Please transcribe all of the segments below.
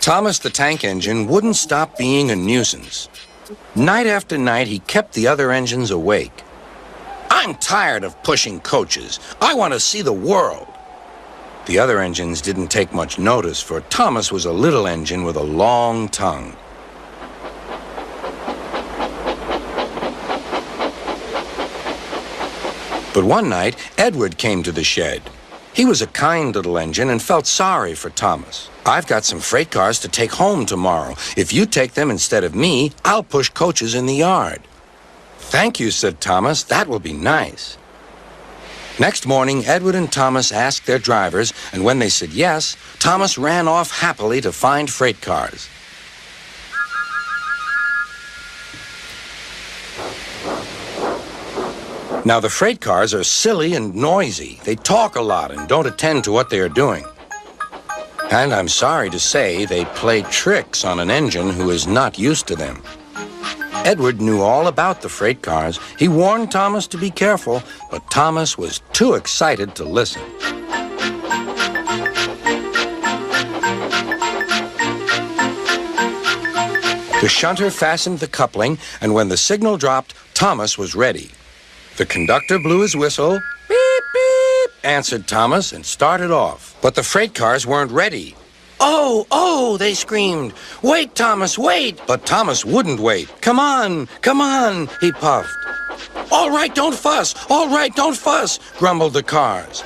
Thomas the Tank Engine wouldn't stop being a nuisance. Night after night, he kept the other engines awake. "I'm tired of pushing coaches. I want to see the world." The other engines didn't take much notice, for Thomas was a little engine with a long tongue. But one night, Edward came to the shed. He was a kind little engine and felt sorry for Thomas. "I've got some freight cars to take home tomorrow. If you take them instead of me, I'll push coaches in the yard." "Thank you," said Thomas. "That will be nice." Next morning, Edward and Thomas asked their drivers, and when they said yes, Thomas ran off happily to find freight cars. Now, the freight cars are silly and noisy. They talk a lot and don't attend to what they are doing. And I'm sorry to say, they play tricks on an engine who is not used to them. Edward knew all about the freight cars. He warned Thomas to be careful, but Thomas was too excited to listen. The shunter fastened the coupling, and when the signal dropped, Thomas was ready. The conductor blew his whistle. "Beep, beep," answered Thomas and started off. But the freight cars weren't ready. "Oh, oh," they screamed. "Wait, Thomas, wait!" But Thomas wouldn't wait. Come on, he puffed. "All right, don't fuss. All right, don't fuss," grumbled the cars.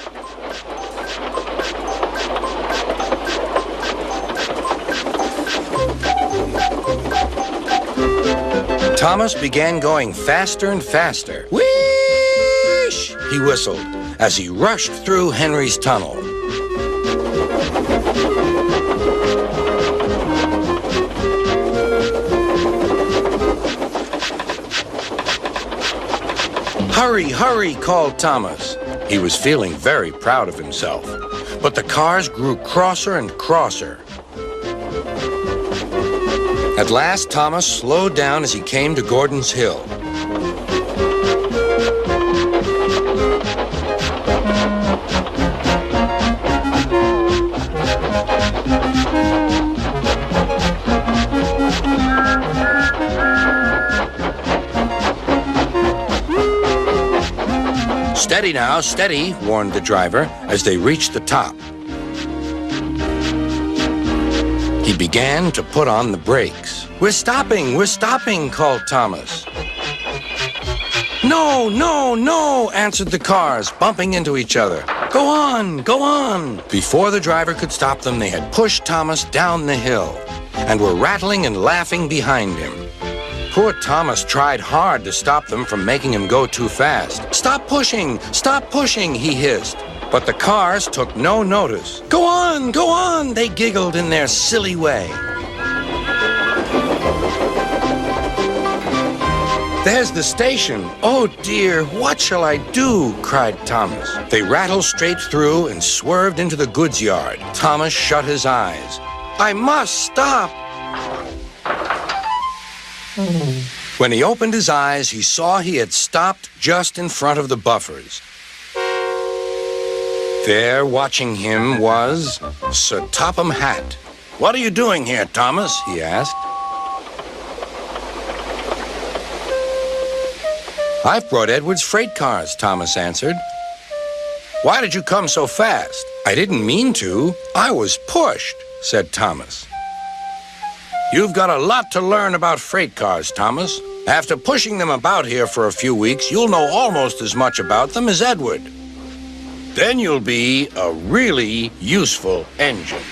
Thomas began going faster and faster. "Whoosh!" he whistled as he rushed through Henry's tunnel. "Hurry, hurry," called Thomas. He was feeling very proud of himself. But the cars grew crosser and crosser. At last, Thomas slowed down as he came to Gordon's Hill. "Steady now, steady," warned the driver as they reached the top. He began to put on the brakes. We're stopping," called Thomas. "No, no, no," answered the cars, bumping into each other. Go on." Before the driver could stop them, they had pushed Thomas down the hill and were rattling and laughing behind him. Poor Thomas tried hard to stop them from making him go too fast. Stop pushing, he hissed. But the cars took no notice. Go on, they giggled in their silly way. "There's the station. Oh dear, what shall I do?" cried Thomas. They rattled straight through and swerved into the goods yard. Thomas shut his eyes. "I must stop." When he opened his eyes, he saw he had stopped just in front of the buffers. There, watching him, was Sir Topham Hatt. "What are you doing here, Thomas?" he asked. "I've brought Edward's freight cars," Thomas answered. "Why did you come so fast?" "I didn't mean to. I was pushed," said Thomas. "You've got a lot to learn about freight cars, Thomas. After pushing them about here for a few weeks, you'll know almost as much about them as Edward. Then you'll be a really useful engine."